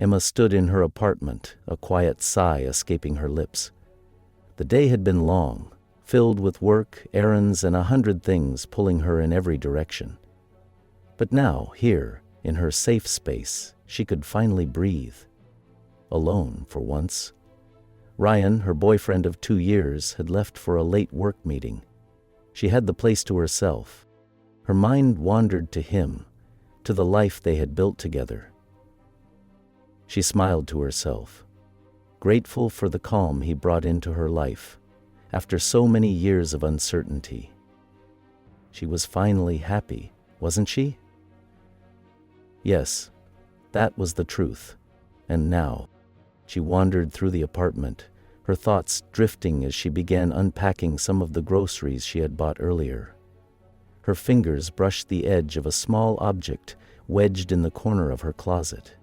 Emma stood in her apartment, a quiet sigh escaping her lips. The day had been long, filled with work, errands, and 100 things pulling her in every direction. But now, here, in her safe space, she could finally breathe. Alone, for once. Ryan, her boyfriend of 2 years, had left for a late work meeting. She had the place to herself. Her mind wandered to him, to the life they had built together. She smiled to herself, grateful for the calm he brought into her life, after so many years of uncertainty. She was finally happy, wasn't she? Yes, that was the truth. And now, she wandered through the apartment, her thoughts drifting as she began unpacking some of the groceries she had bought earlier. Her fingers brushed the edge of a small object wedged in the corner of her closet.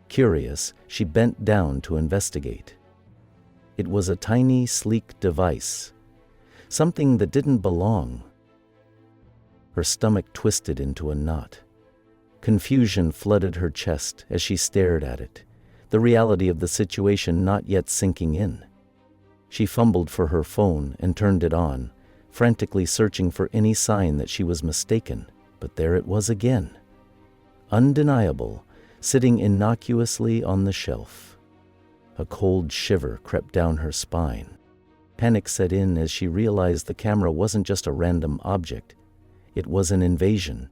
Curious, she bent down to investigate. It was a tiny, sleek device, something that didn't belong. Her stomach twisted into a knot. Confusion flooded her chest as she stared at it, the reality of the situation not yet sinking in. She fumbled for her phone and turned it on, frantically searching for any sign that she was mistaken, but there it was again. Undeniable, sitting innocuously on the shelf. A cold shiver crept down her spine. Panic set in as she realized the camera wasn't just a random object. It was an invasion.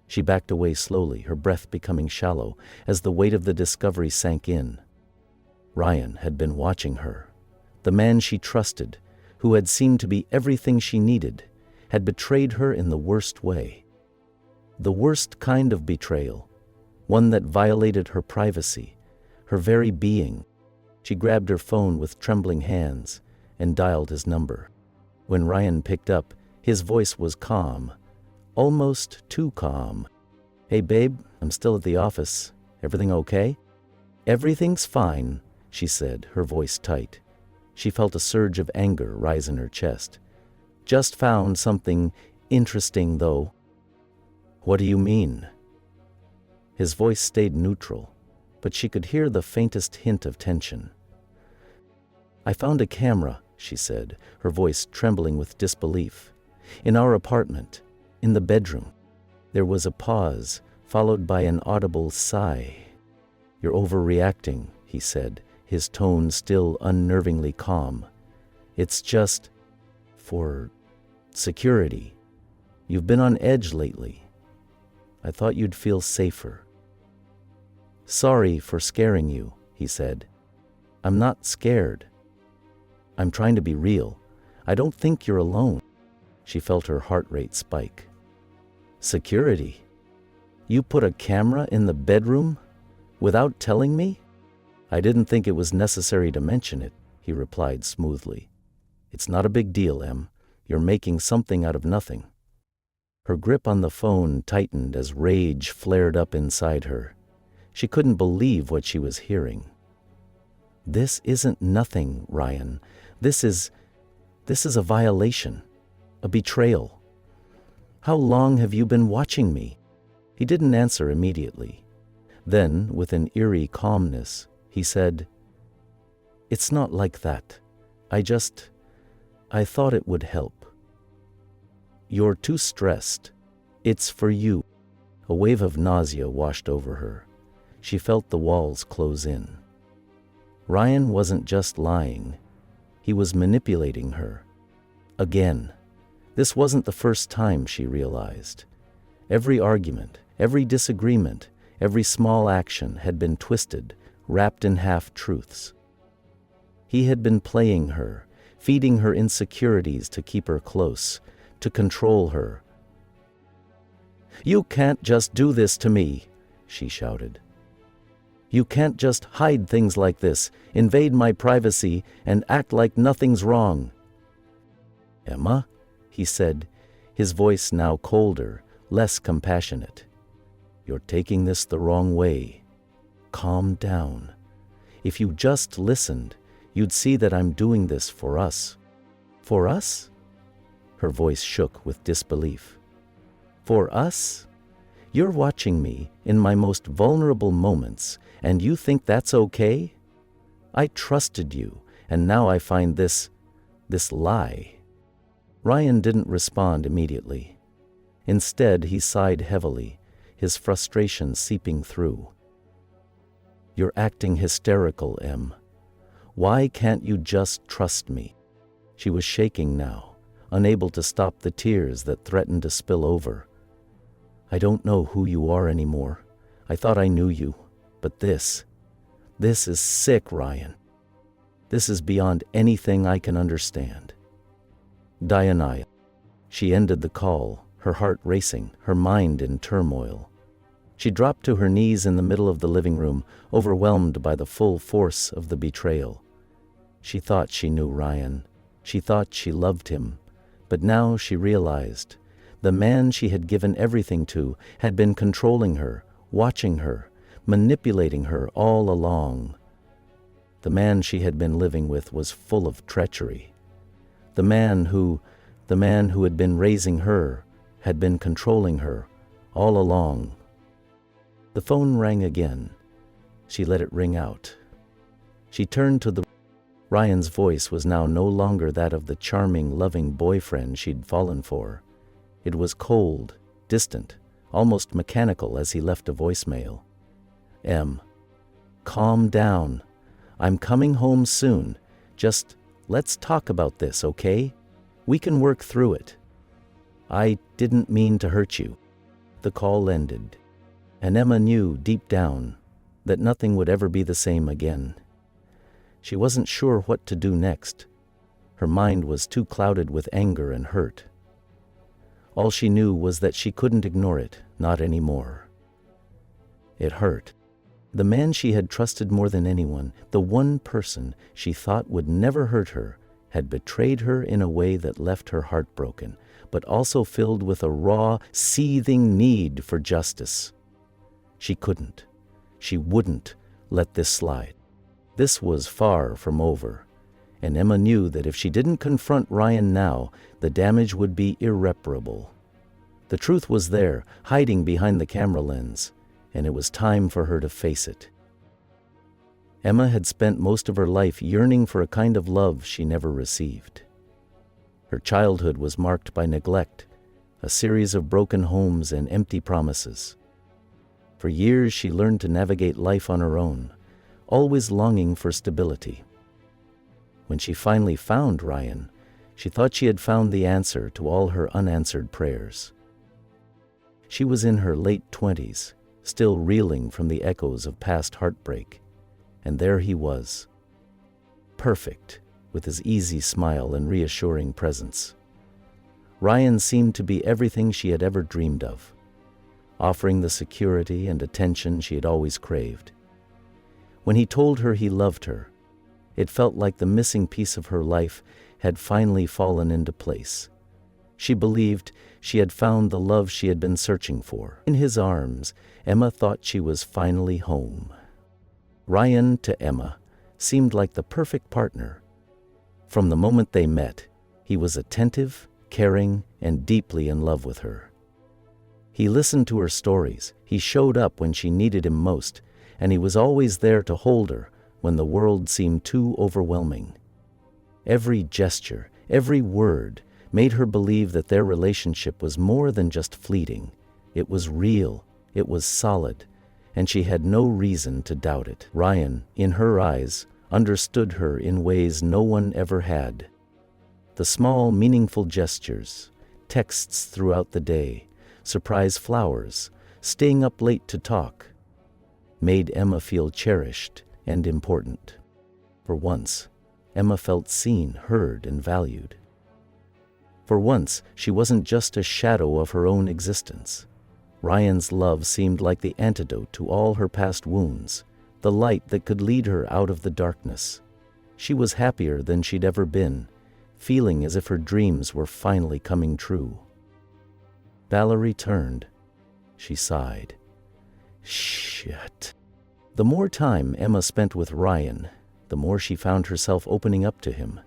She backed away slowly, her breath becoming shallow as the weight of the discovery sank in. Ryan had been watching her. The man she trusted, who had seemed to be everything she needed, had betrayed her in the worst way. The worst kind of betrayal, one that violated her privacy, her very being. She grabbed her phone with trembling hands and dialed his number. When Ryan picked up, his voice was calm, almost too calm. "Hey babe, I'm still at the office. Everything okay?" "Everything's fine," she said, her voice tight. She felt a surge of anger rise in her chest. "Just found something interesting, though." "What do you mean?" His voice stayed neutral, but she could hear the faintest hint of tension. "I found a camera," she said, her voice trembling with disbelief. "In our apartment, in the bedroom." There was a pause, followed by an audible sigh. "You're overreacting," he said, his tone still unnervingly calm. "It's just for security. You've been on edge lately. I thought you'd feel safer." "Sorry for scaring you," he said. "I'm not scared. I'm trying to be real. I don't think you're alone." She felt her heart rate spike. "Security? You put a camera in the bedroom? Without telling me?" "I didn't think it was necessary to mention it," he replied smoothly. "It's not a big deal, Em. You're making something out of nothing." Her grip on the phone tightened as rage flared up inside her. She couldn't believe what she was hearing. "This isn't nothing, Ryan. This is a violation, a betrayal. How long have you been watching me?" He didn't answer immediately. Then, with an eerie calmness, he said, "It's not like that. I thought it would help." "You're too stressed. It's for you." A wave of nausea washed over her. She felt the walls close in. Ryan wasn't just lying. He was manipulating her. Again. This wasn't the first time, she realized. Every argument, every disagreement, every small action had been twisted, wrapped in half-truths. He had been playing her, feeding her insecurities to keep her close, to control her. "You can't just do this to me," she shouted. "You can't just hide things like this, invade my privacy, and act like nothing's wrong." "Emma," he said, his voice now colder, less compassionate. "You're taking this the wrong way. Calm down. If you just listened, you'd see that I'm doing this for us." "For us?" Her voice shook with disbelief. "For us? You're watching me in my most vulnerable moments, and you think that's okay? I trusted you, and now I find this lie." Ryan didn't respond immediately. Instead, he sighed heavily, his frustration seeping through. "You're acting hysterical, Em. Why can't you just trust me?" She was shaking now, unable to stop the tears that threatened to spill over. "I don't know who you are anymore. I thought I knew you, but this is sick, Ryan. This is beyond anything I can understand." Diana. She ended the call, her heart racing, her mind in turmoil. She dropped to her knees in the middle of the living room, overwhelmed by the full force of the betrayal. She thought she knew Ryan. She thought she loved him. But now she realized the man she had given everything to had been controlling her, watching her, manipulating her all along. The man she had been living with was full of treachery. The man who had been raising her had been controlling her all along. The phone rang again. She let it ring out. She turned to the... Ryan's voice was now no longer that of the charming, loving boyfriend she'd fallen for. It was cold, distant, almost mechanical as he left a voicemail. "Em, calm down. I'm coming home soon. Just let's talk about this, okay? We can work through it. I didn't mean to hurt you." The call ended, and Emma knew deep down that nothing would ever be the same again. She wasn't sure what to do next. Her mind was too clouded with anger and hurt. All she knew was that she couldn't ignore it, not anymore. It hurt. The man she had trusted more than anyone, the one person she thought would never hurt her, had betrayed her in a way that left her heartbroken, but also filled with a raw, seething need for justice. She wouldn't let this slide. This was far from over, and Emma knew that if she didn't confront Ryan now, the damage would be irreparable. The truth was there, hiding behind the camera lens, and it was time for her to face it. Emma had spent most of her life yearning for a kind of love she never received. Her childhood was marked by neglect, a series of broken homes and empty promises. For years she learned to navigate life on her own, always longing for stability. When she finally found Ryan, she thought she had found the answer to all her unanswered prayers. She was in her late 20s, still reeling from the echoes of past heartbreak, and there he was, perfect, with his easy smile and reassuring presence. Ryan seemed to be everything she had ever dreamed of, offering the security and attention she had always craved. When he told her he loved her, it felt like the missing piece of her life had finally fallen into place. She believed she had found the love she had been searching for. In his arms, Emma thought she was finally home. Ryan, to Emma, seemed like the perfect partner. From the moment they met, he was attentive, caring, and deeply in love with her. He listened to her stories, he showed up when she needed him most, and he was always there to hold her when the world seemed too overwhelming. Every gesture, every word, made her believe that their relationship was more than just fleeting. It was real, it was solid, and she had no reason to doubt it. Ryan, in her eyes, understood her in ways no one ever had. The small, meaningful gestures, texts throughout the day, surprise flowers, staying up late to talk, made Emma feel cherished and important. For once, Emma felt seen, heard, and valued. For once, she wasn't just a shadow of her own existence. Ryan's love seemed like the antidote to all her past wounds, the light that could lead her out of the darkness. She was happier than she'd ever been, feeling as if her dreams were finally coming true. Valerie turned. She sighed. Shit. The more time Emma spent with Ryan, the more she found herself opening up to him.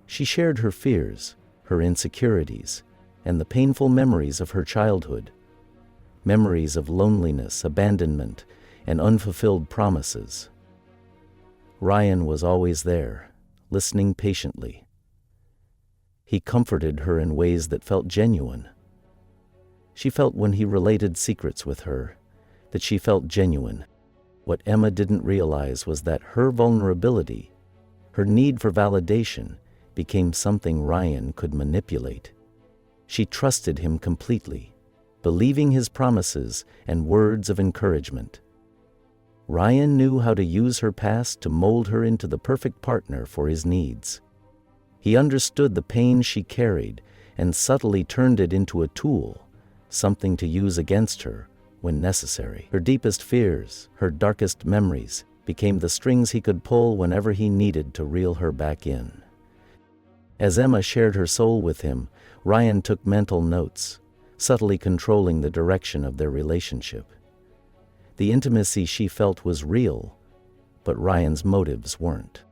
She shared her fears, her insecurities, and the painful memories of her childhood. memories of loneliness, abandonment, and unfulfilled promises. Ryan was always there, listening patiently. He comforted her in ways that felt genuine. She felt when he related secrets with her, that she felt genuine. What Emma didn't realize was that her vulnerability, her need for validation, became something Ryan could manipulate. She trusted him completely, believing his promises and words of encouragement. Ryan knew how to use her past to mold her into the perfect partner for his needs. He understood the pain she carried and subtly turned it into a tool, something to use against her when necessary. Her deepest fears, her darkest memories, became the strings he could pull whenever he needed to reel her back in. As Emma shared her soul with him, Ryan took mental notes, subtly controlling the direction of their relationship. The intimacy she felt was real, but Ryan's motives weren't.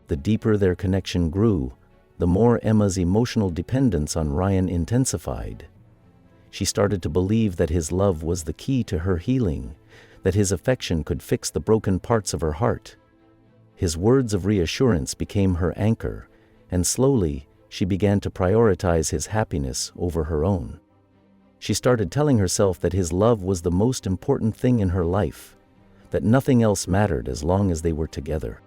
The deeper their connection grew, the more Emma's emotional dependence on Ryan intensified. She started to believe that his love was the key to her healing, that his affection could fix the broken parts of her heart. His words of reassurance became her anchor, and slowly she began to prioritize his happiness over her own. She started telling herself that his love was the most important thing in her life, that nothing else mattered as long as they were together.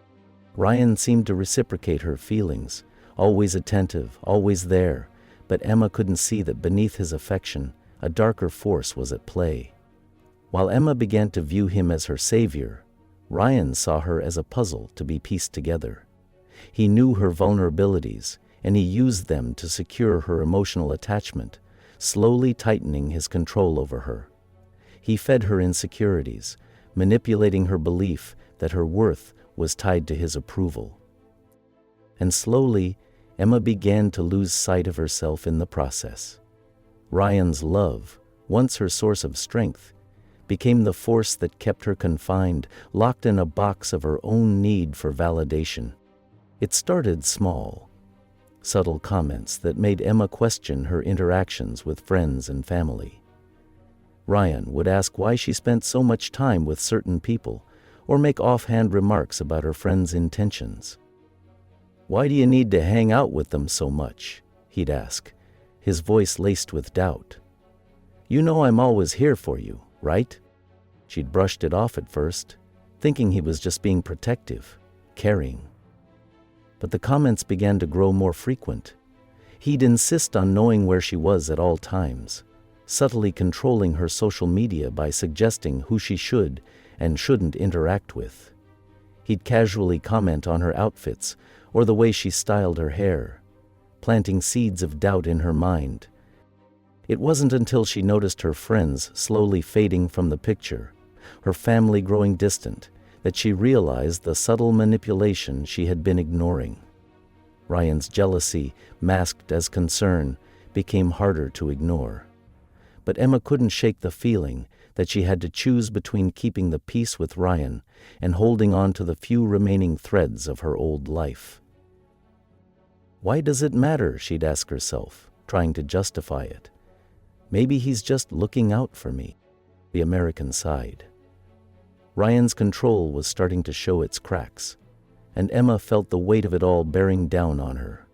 Ryan seemed to reciprocate her feelings, always attentive, always there, but Emma couldn't see that beneath his affection, a darker force was at play. While Emma began to view him as her savior, Ryan saw her as a puzzle to be pieced together. He knew her vulnerabilities, and he used them to secure her emotional attachment, slowly tightening his control over her. He fed her insecurities, manipulating her belief that her worth was tied to his approval. And slowly, Emma began to lose sight of herself in the process. Ryan's love, once her source of strength, became the force that kept her confined, locked in a box of her own need for validation. It started small, subtle comments that made Emma question her interactions with friends and family. Ryan would ask why she spent so much time with certain people, or make offhand remarks about her friends' intentions. "Why do you need to hang out with them so much?" he'd ask, his voice laced with doubt. "You know I'm always here for you, right?" She'd brushed it off at first, thinking he was just being protective, caring. But the comments began to grow more frequent. He'd insist on knowing where she was at all times, subtly controlling her social media by suggesting who she should and shouldn't interact with. He'd casually comment on her outfits or the way she styled her hair, planting seeds of doubt in her mind. It wasn't until she noticed her friends slowly fading from the picture, her family growing distant, that she realized the subtle manipulation she had been ignoring. Ryan's jealousy, masked as concern, became harder to ignore. But Emma couldn't shake the feeling that she had to choose between keeping the peace with Ryan and holding on to the few remaining threads of her old life. "Why does it matter?" she'd ask herself, trying to justify it. "Maybe he's just looking out for me." The American sighed. Ryan's control was starting to show its cracks, and Emma felt the weight of it all bearing down on her.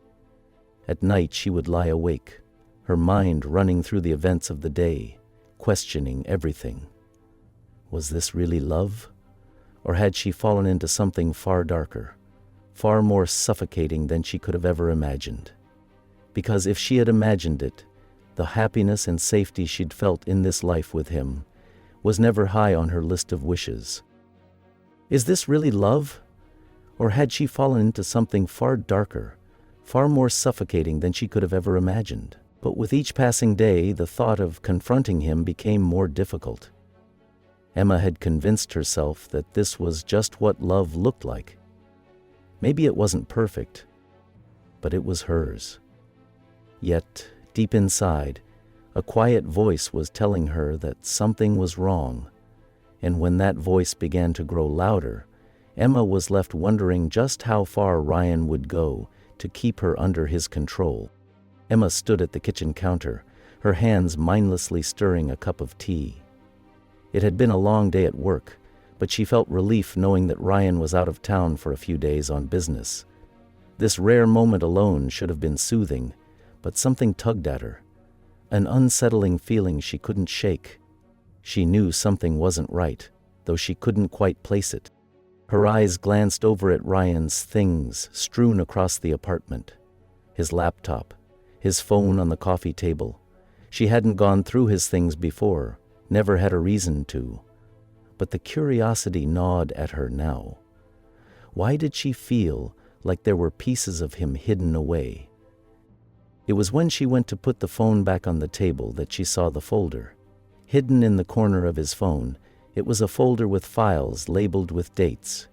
At night she would lie awake, her mind running through the events of the day, questioning everything. Was this really love? Or had she fallen into something far darker, far more suffocating than she could have ever imagined? Because if she had imagined it, the happiness and safety she'd felt in this life with him was never high on her list of wishes. Is this really love? Or had she fallen into something far darker, far more suffocating than she could have ever imagined? But with each passing day, the thought of confronting him became more difficult. Emma had convinced herself that this was just what love looked like. Maybe it wasn't perfect, but it was hers. Yet, deep inside, a quiet voice was telling her that something was wrong, and when that voice began to grow louder, Emma was left wondering just how far Ryan would go to keep her under his control. Emma stood at the kitchen counter, her hands mindlessly stirring a cup of tea. It had been a long day at work, but she felt relief knowing that Ryan was out of town for a few days on business. This rare moment alone should have been soothing, but something tugged at her. An unsettling feeling she couldn't shake. She knew something wasn't right, though she couldn't quite place it. Her eyes glanced over at Ryan's things strewn across the apartment. His laptop, his phone on the coffee table. She hadn't gone through his things before, never had a reason to. But the curiosity gnawed at her now. Why did she feel like there were pieces of him hidden away? It was when she went to put the phone back on the table that she saw the folder. Hidden in the corner of his phone, it was a folder with files labeled with dates.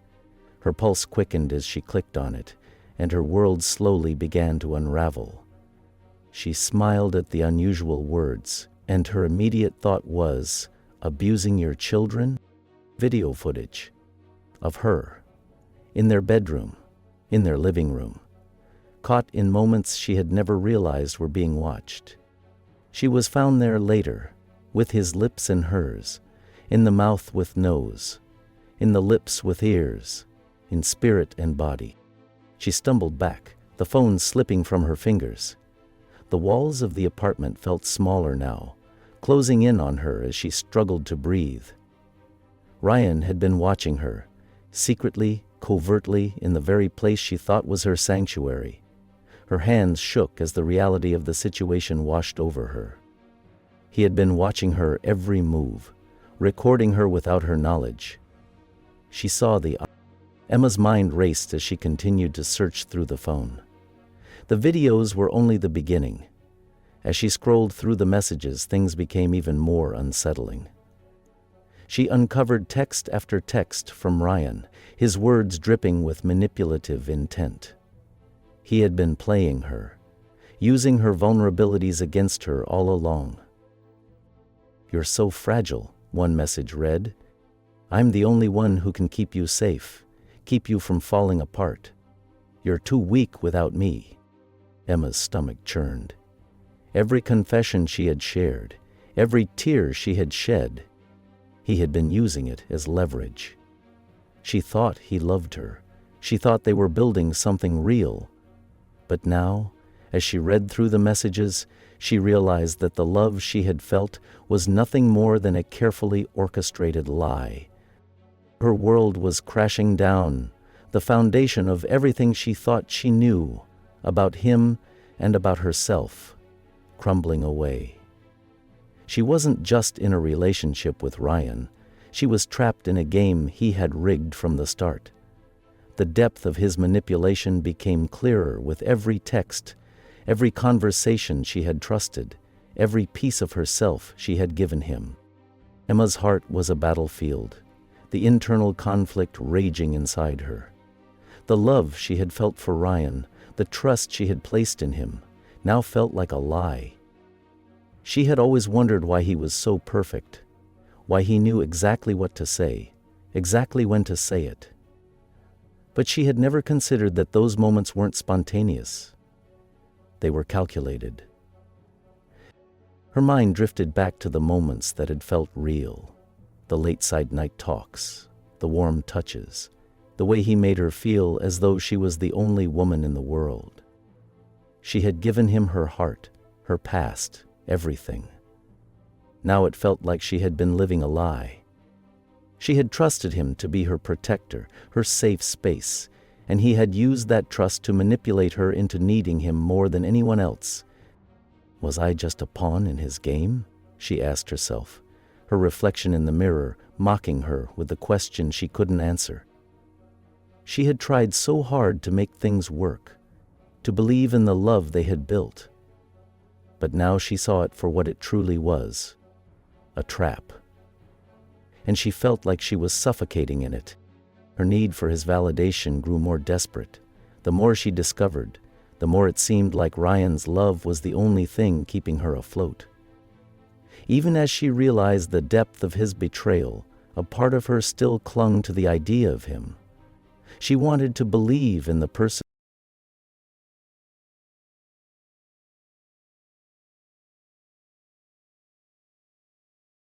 Her pulse quickened as she clicked on it, and her world slowly began to unravel. She smiled at the unusual words, and her immediate thought was, abusing your children? Video footage of her, in their bedroom, in their living room, caught in moments she had never realized were being watched. She was found there later, with his lips in hers, in the mouth with nose, in the lips with ears, in spirit and body. She stumbled back, the phone slipping from her fingers. The walls of the apartment felt smaller now, closing in on her as she struggled to breathe. Ryan had been watching her, secretly, covertly, in the very place she thought was her sanctuary. Her hands shook as the reality of the situation washed over her. He had been watching her every move, recording her without her knowledge. She saw Emma's mind raced as she continued to search through the phone. The videos were only the beginning. As she scrolled through the messages, things became even more unsettling. She uncovered text after text from Ryan, his words dripping with manipulative intent. He had been playing her, using her vulnerabilities against her all along. "You're so fragile," one message read. "I'm the only one who can keep you safe, keep you from falling apart. You're too weak without me." Emma's stomach churned. Every confession she had shared, every tear she had shed, he had been using it as leverage. She thought he loved her. She thought they were building something real. But now, as she read through the messages, she realized that the love she had felt was nothing more than a carefully orchestrated lie. Her world was crashing down, the foundation of everything she thought she knew about him and about herself, crumbling away. She wasn't just in a relationship with Ryan. She was trapped in a game he had rigged from the start. The depth of his manipulation became clearer with every text, every conversation she had trusted, every piece of herself she had given him. Emma's heart was a battlefield, the internal conflict raging inside her. The love she had felt for Ryan, the trust she had placed in him, now felt like a lie. She had always wondered why he was so perfect, why he knew exactly what to say, exactly when to say it. But she had never considered that those moments weren't spontaneous. They were calculated. Her mind drifted back to the moments that had felt real, the late-side night talks, the warm touches, the way he made her feel as though she was the only woman in the world. She had given him her heart, her past, everything. Now it felt like she had been living a lie. She had trusted him to be her protector, her safe space, and he had used that trust to manipulate her into needing him more than anyone else. Was I just a pawn in his game? She asked herself, her reflection in the mirror mocking her with the question she couldn't answer. She had tried so hard to make things work, to believe in the love they had built. But now she saw it for what it truly was, a trap. And she felt like she was suffocating in it. Her need for his validation grew more desperate. The more she discovered, the more it seemed like Ryan's love was the only thing keeping her afloat. Even as she realized the depth of his betrayal, a part of her still clung to the idea of him. She wanted to believe in the person